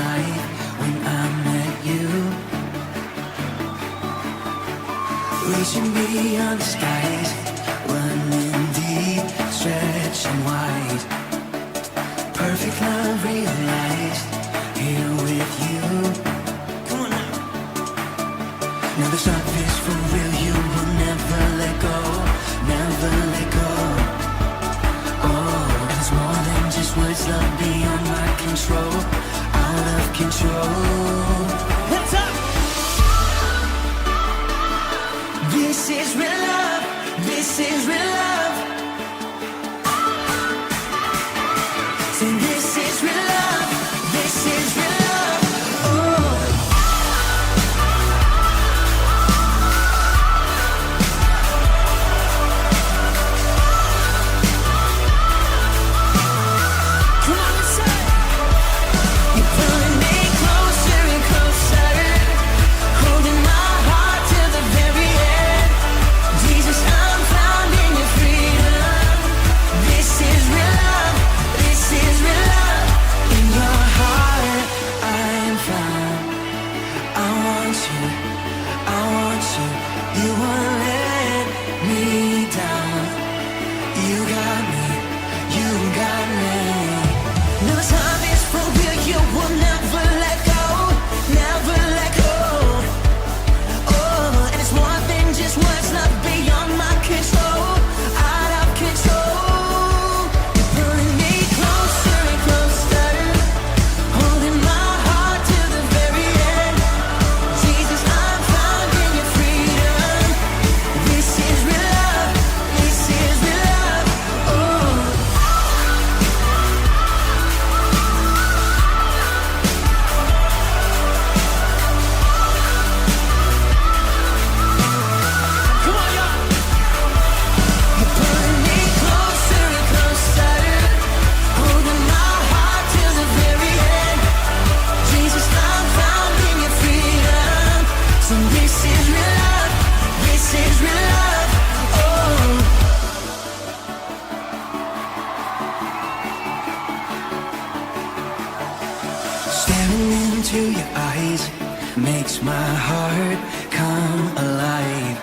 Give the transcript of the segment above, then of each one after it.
life when I met you. Reaching beyond the skies, running deep, stretching wide. Perfect love realized, here with you. Come on now. Now this love is for real, you will never let go, never let go. Oh, it's more than just words, love beyond my control, out of control. What's up? This is real love, this is real love. Say this is real love, this is real love. Oh. Come on and say, you're pulling me closer and closer, holding my heart till the very end. Jesus, I'm found in your freedom. This is real love, this is real love. In your heart I am found. I want you, I want you. You won't let me down. You got me, you got me. No time is for real, you will never let go, never let go. Oh, and it's more than just words, love beyond my control, out of control. You're pulling me closer and closer, holding my heart to the very end. Jesus, I'm found in your freedom. This is real love, this is real love. Oh. Come on, y'all. You're pulling me closer and closer, holding my heart till the very end. Jesus, I'm found in your freedom. So this is real love, this is real love. Oh. Staring into your eyes makes my heart come alive.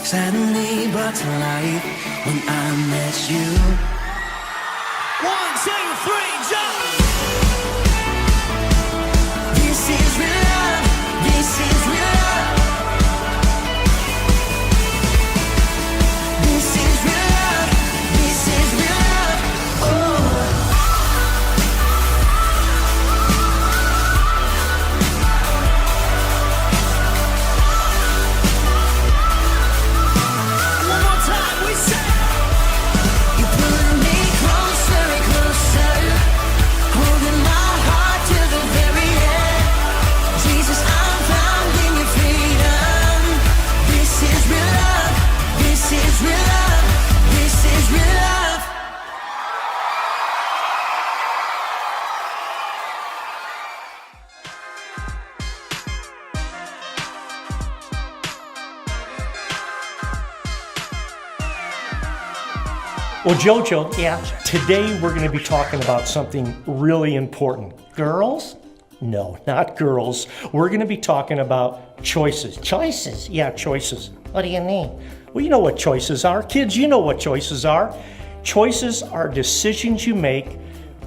Suddenly brought to life when I met you. 1, 2, 3, jump! This is real love, this is real love. This is real love, this is real love. Oh. One more time, we say, you're pulling me closer and closer, holding my heart till the very end. Jesus, I'm found in your freedom. This is real love, this is real love, this is real love. Well, Jojo, yeah, today we're going to be talking about something really important. Girls? No, not girls. We're going to be talking about choices. Choices? Yeah, choices. What do you mean? Well, you know what choices are. Kids, you know what choices are. Choices are decisions you make,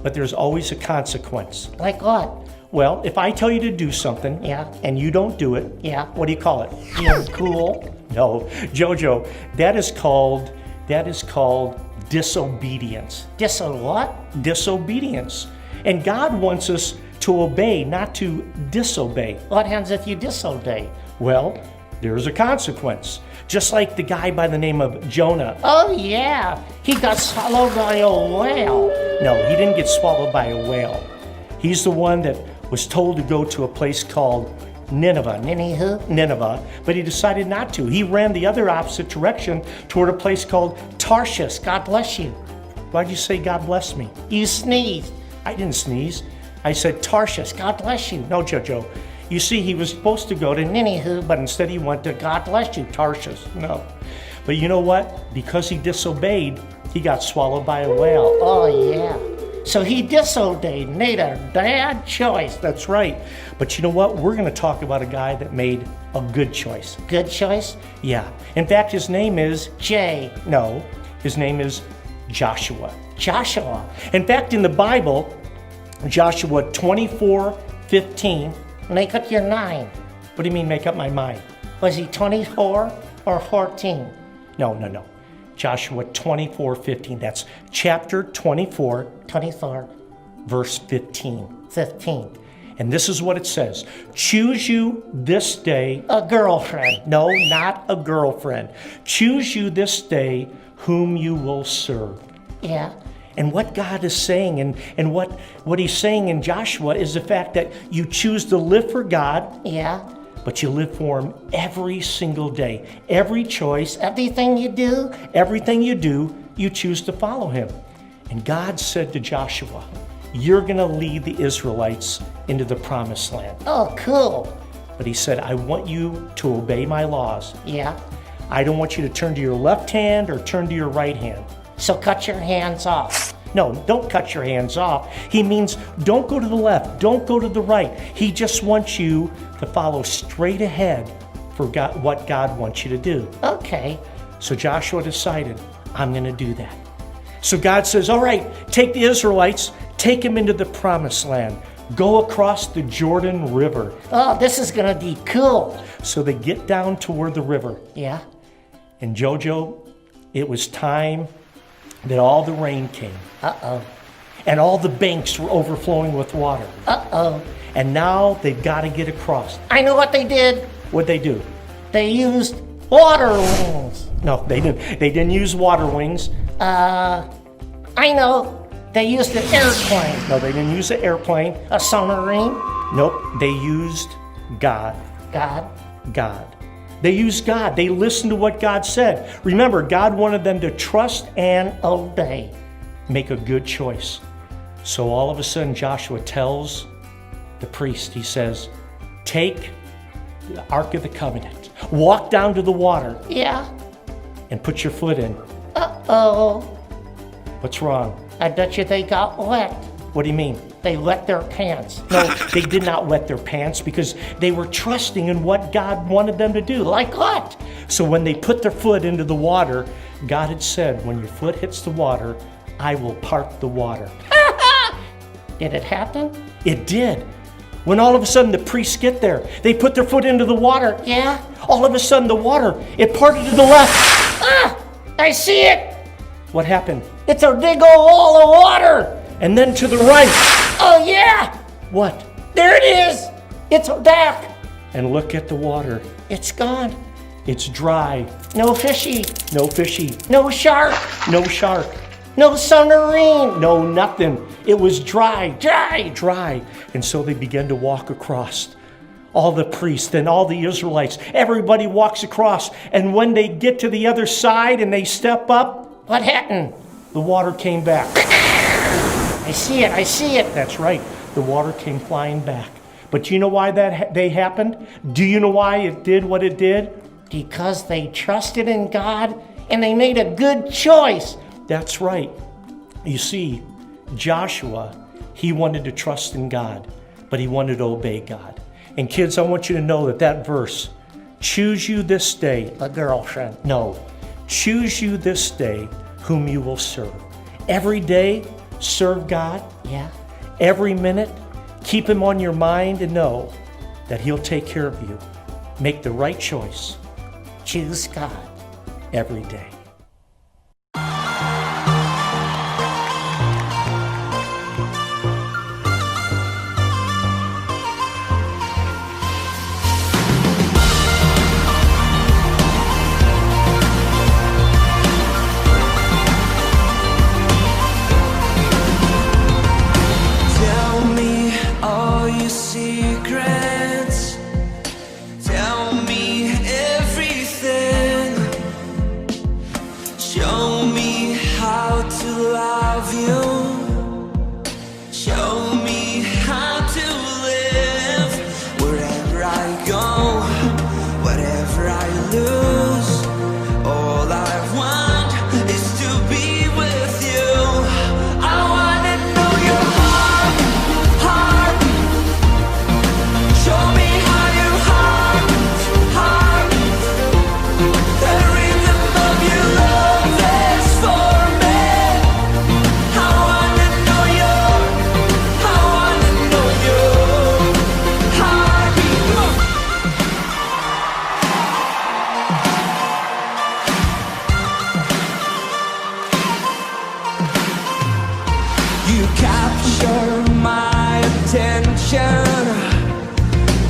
but there's always a consequence. Like what? Well, if I tell you to do something, yeah, and you don't do it, yeah, what do you call it? Being cool? No, Jojo, that is called disobedience. What? Disobedience. And God wants us to obey, not to disobey. What happens if you disobey? Well, there's a consequence. Just like the guy by the name of Jonah. Oh yeah, he got swallowed by a whale. No, he didn't get swallowed by a whale. He's the one that was told to go to a place called Nineveh, but he decided not to. He ran the other opposite direction toward a place called Tarshish. God bless you. Why'd you say God bless me? You sneezed. I didn't sneeze. I said Tarshish. God bless you. No, Jojo. You see, he was supposed to go to Nineveh, but instead he went to God bless you, Tarshish. No. But you know what? Because he disobeyed, he got swallowed by a whale. Oh, yeah. So he disobeyed, made a bad choice. That's right. But you know what? We're going to talk about a guy that made a good choice. Good choice? Yeah. In fact, his name is No, his name is Joshua. Joshua. In fact, in the Bible, Joshua 24:15. Make up your mind. What do you mean, make up my mind? Was he 24 or 14? No. Joshua 24:15. That's chapter 24, verse 15. And this is what it says. Choose you this day a girlfriend. No, not a girlfriend. Choose you this day whom you will serve. Yeah. And what God is saying and what he's saying in Joshua is the fact that you choose to live for God. Yeah. But you live for him every single day. Every choice, everything you do, you choose to follow him. And God said to Joshua, you're going to lead the Israelites into the promised land. Oh, cool. But he said, I want you to obey my laws. Yeah. I don't want you to turn to your left hand or turn to your right hand. So cut your hands off. No, don't cut your hands off. He means don't go to the left, don't go to the right. He just wants you to follow straight ahead for God, what God wants you to do. Okay. So Joshua decided, I'm going to do that. So God says, all right, take the Israelites, take them into the promised land. Go across the Jordan River. Oh, this is going to be cool. So they get down toward the river. Yeah. And Jojo, it was time that all the rain came. Uh-oh. And all the banks were overflowing with water. Uh-oh. And now they've got to get across. I know what they did. What'd they do? They used water wings. No, they didn't. They didn't use water wings. I know. They used an airplane. No, they didn't use an airplane. A submarine. Nope. They used God. God. They used God. They listened to what God said. Remember, God wanted them to trust and obey. Make a good choice. So all of a sudden, Joshua tells the priest, he says, take the Ark of the Covenant, walk down to the water. Yeah. And put your foot in. Uh-oh. What's wrong? I bet you they got wet. What do you mean? They wet their pants. No, they did not wet their pants because they were trusting in what God wanted them to do. Like what? So when they put their foot into the water, God had said, when your foot hits the water, I will part the water. Did it happen? It did. When all of a sudden the priests get there, they put their foot into the water. Yeah? All of a sudden the water, it parted to the left. Ah! I see it! What happened? It's a big old wall of water! And then to the right. Oh yeah! What? There it is! It's back! And look at the water. It's gone. It's dry. No fishy. No fishy. No shark. No shark. No submarine. No nothing. It was dry. Dry. And so they began to walk across. All the priests and all the Israelites. Everybody walks across. And when they get to the other side and they step up, what happened? The water came back. I see it. That's right. The water came flying back. But do you know why they happened? Do you know why it did what it did? Because they trusted in God and they made a good choice. That's right. You see, Joshua, he wanted to trust in God, but he wanted to obey God. And kids, I want you to know that verse, choose you this day a girlfriend. No, choose you this day whom you will serve. Every day, serve God. Yeah. Every minute, keep him on your mind and know that he'll take care of you. Make the right choice. Choose God every day. Secrets, tell me everything.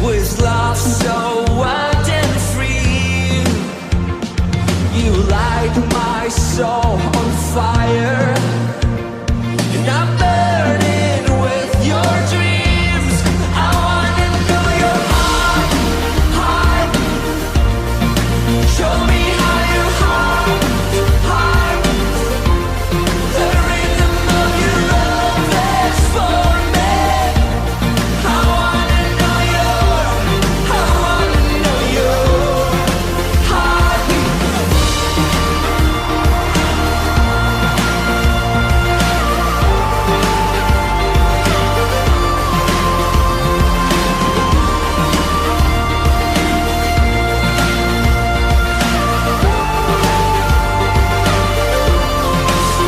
with love so wild and free. You light my soul on fire, and I'm burning with your dreams. I wanna know your heart. Show me how you heart. The rhythm of your love that's for me. I wanna know your heartbeat.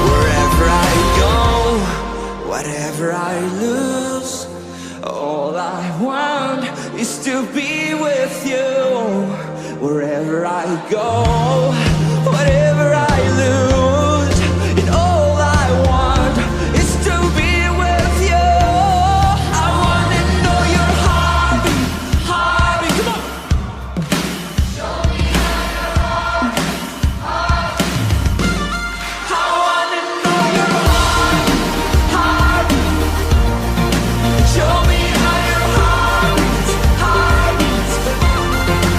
Wherever I go, whatever I lose, all I want is to be with you. Wherever I go, whatever I lose, and all I want is to be with you. I wanna know your heartbeat, come on. I wanna know your heart. Show me how your heart beats.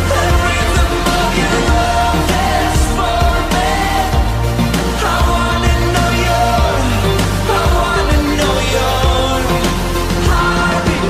The rhythm of your love that's for me. I wanna know your heartbeat.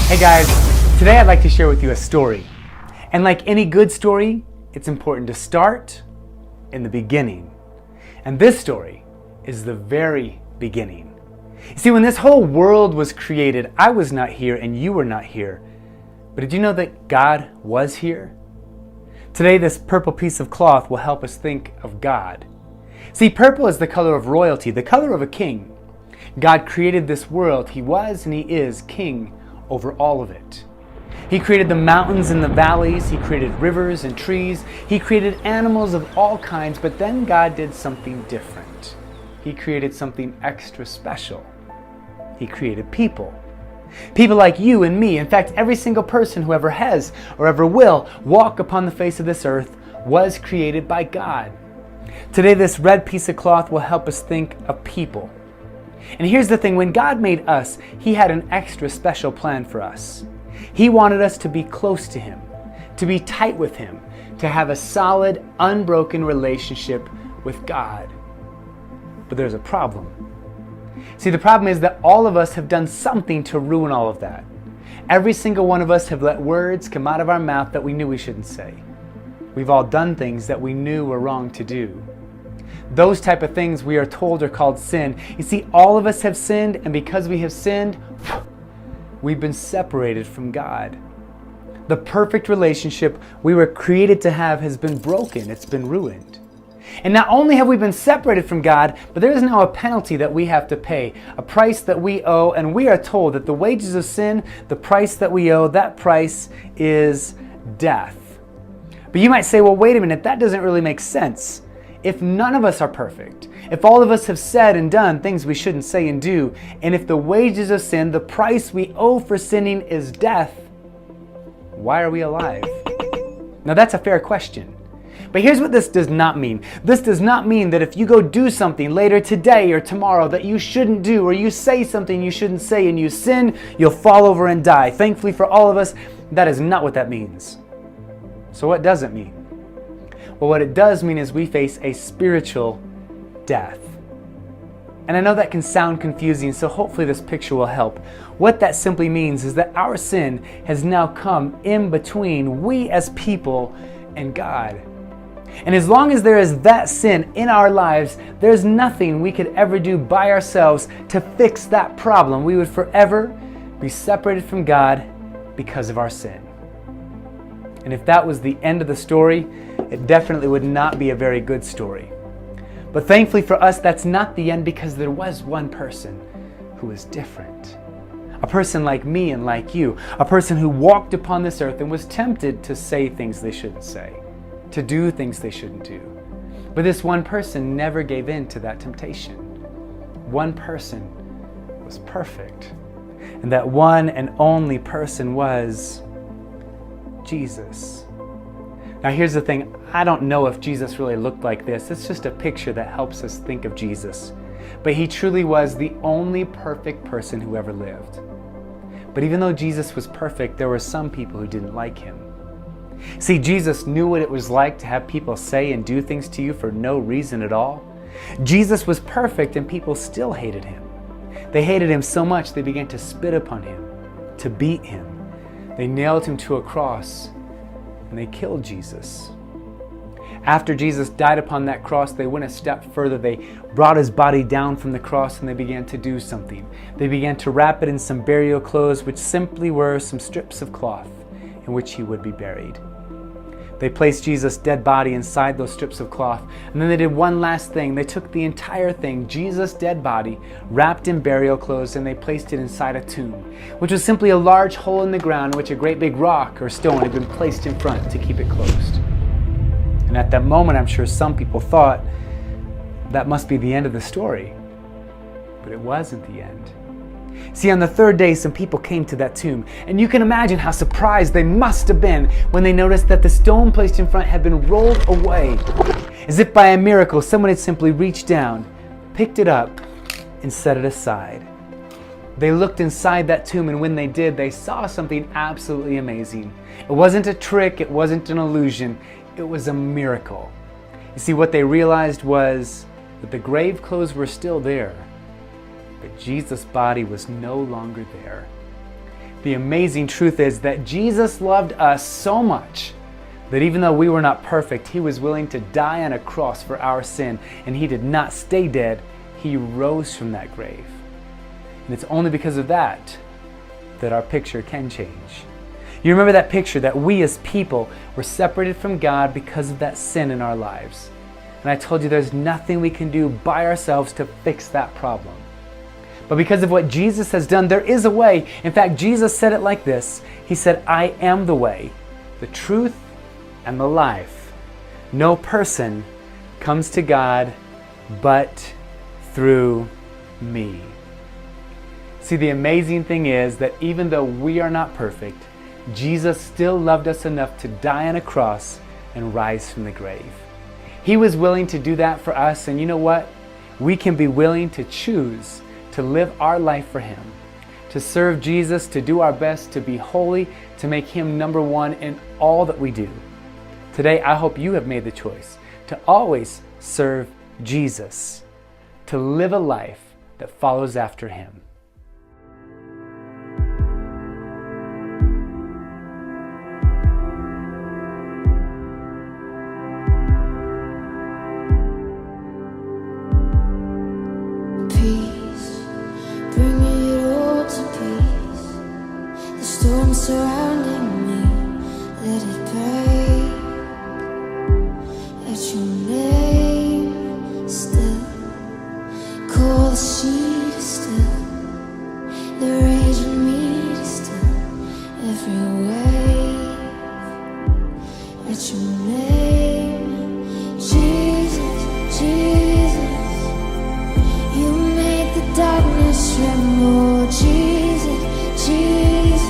Hey guys, today I'd like to share with you a story. And like any good story, it's important to start in the beginning. And this story is the very beginning. You see, when this whole world was created, I was not here and you were not here. But did you know that God was here? Today, this purple piece of cloth will help us think of God. See, purple is the color of royalty, the color of a king. God created this world. He was and He is king over all of it. He created the mountains and the valleys. He created rivers and trees. He created animals of all kinds, but then God did something different. He created something extra special. He created people. People like you and me. In fact, every single person who ever has or ever will walk upon the face of this earth was created by God. Today, this red piece of cloth will help us think of people. And here's the thing, when God made us, He had an extra special plan for us. He wanted us to be close to Him, to be tight with Him, to have a solid, unbroken relationship with God. But there's a problem. See, the problem is that all of us have done something to ruin all of that. Every single one of us have let words come out of our mouth that we knew we shouldn't say. We've all done things that we knew were wrong to do. Those type of things we are told are called sin. You see, all of us have sinned, and because we have sinned, we've been separated from God. The perfect relationship we were created to have has been broken. It's been ruined. And not only have we been separated from God, but there is now a penalty that we have to pay, a price that we owe, and we are told that the wages of sin, the price that we owe, that price is death. But you might say, well, wait a minute, that doesn't really make sense. If none of us are perfect, if all of us have said and done things we shouldn't say and do, and if the wages of sin, the price we owe for sinning is death, why are we alive? Now that's a fair question. But here's what this does not mean. This does not mean that if you go do something later today or tomorrow that you shouldn't do, or you say something you shouldn't say and you sin, you'll fall over and die. Thankfully for all of us, that is not what that means. So what does it mean? Well, what it does mean is we face a spiritual death. And I know that can sound confusing, so hopefully this picture will help. What that simply means is that our sin has now come in between we as people and God. And as long as there is that sin in our lives, there's nothing we could ever do by ourselves to fix that problem. We would forever be separated from God because of our sin. And if that was the end of the story, it definitely would not be a very good story. But thankfully for us, that's not the end, because there was one person who was different. A person like me and like you. A person who walked upon this earth and was tempted to say things they shouldn't say, to do things they shouldn't do. But this one person never gave in to that temptation. One person was perfect. And that one and only person was Jesus. Now here's the thing, I don't know if Jesus really looked like this. It's just a picture that helps us think of Jesus. But he truly was the only perfect person who ever lived. But even though Jesus was perfect, there were some people who didn't like him. See, Jesus knew what it was like to have people say and do things to you for no reason at all. Jesus was perfect and people still hated him. They hated him so much they began to spit upon him, to beat him. They nailed him to a cross and they killed Jesus. After Jesus died upon that cross, they went a step further. They brought his body down from the cross and they began to do something. They began to wrap it in some burial clothes, which simply were some strips of cloth in which he would be buried. They placed Jesus' dead body inside those strips of cloth, and then they did one last thing. They took the entire thing, Jesus' dead body, wrapped in burial clothes, and they placed it inside a tomb, which was simply a large hole in the ground in which a great big rock or stone had been placed in front to keep it closed. And at that moment, I'm sure some people thought that must be the end of the story. But it wasn't the end. See, on the third day, some people came to that tomb, and you can imagine how surprised they must have been when they noticed that the stone placed in front had been rolled away. As if by a miracle, someone had simply reached down, picked it up, and set it aside. They looked inside that tomb, and when they did, they saw something absolutely amazing. It wasn't a trick, it wasn't an illusion, it was a miracle. You see, what they realized was that the grave clothes were still there, but Jesus' body was no longer there. The amazing truth is that Jesus loved us so much that even though we were not perfect, he was willing to die on a cross for our sin, and he did not stay dead. He rose from that grave. And it's only because of that that our picture can change. You remember that picture that we as people were separated from God because of that sin in our lives. And I told you there's nothing we can do by ourselves to fix that problem. But because of what Jesus has done, there is a way. In fact, Jesus said it like this. He said, I am the way, the truth, and the life. No person comes to God but through me. See, the amazing thing is that even though we are not perfect, Jesus still loved us enough to die on a cross and rise from the grave. He was willing to do that for us, and you know what? We can be willing to choose to live our life for him, to serve Jesus, to do our best, to be holy, to make him number one in all that we do. Today, I hope you have made the choice to always serve Jesus, to live a life that follows after him. Surrounding me, let it break. Let your name still call the sea to still, the rage in me to still every wave. Let your name, Jesus, Jesus, you make the darkness tremble. Jesus, Jesus,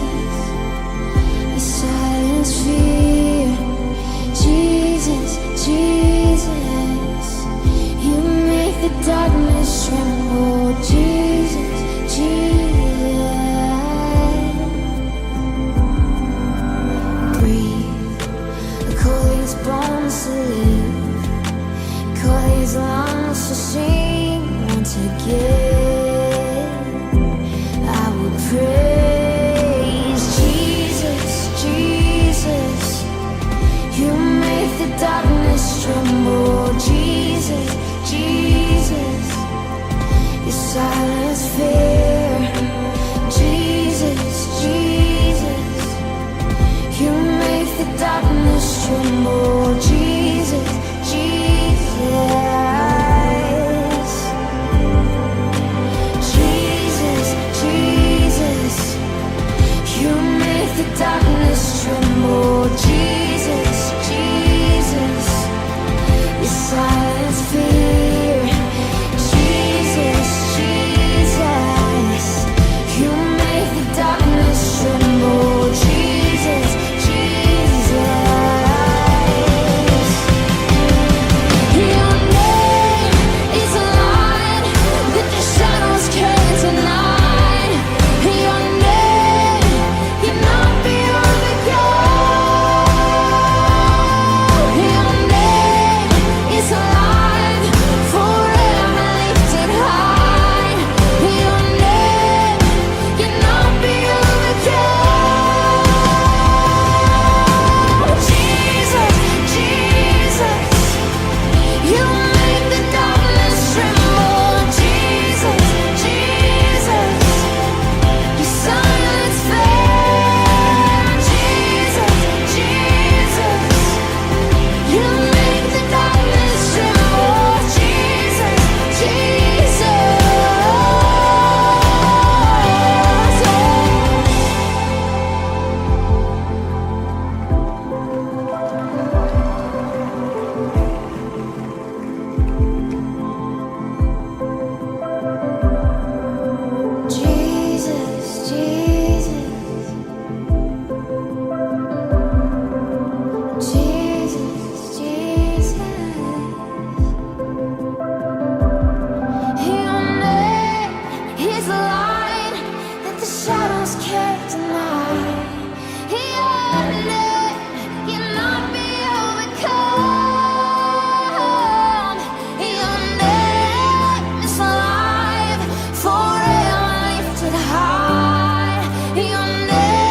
You're never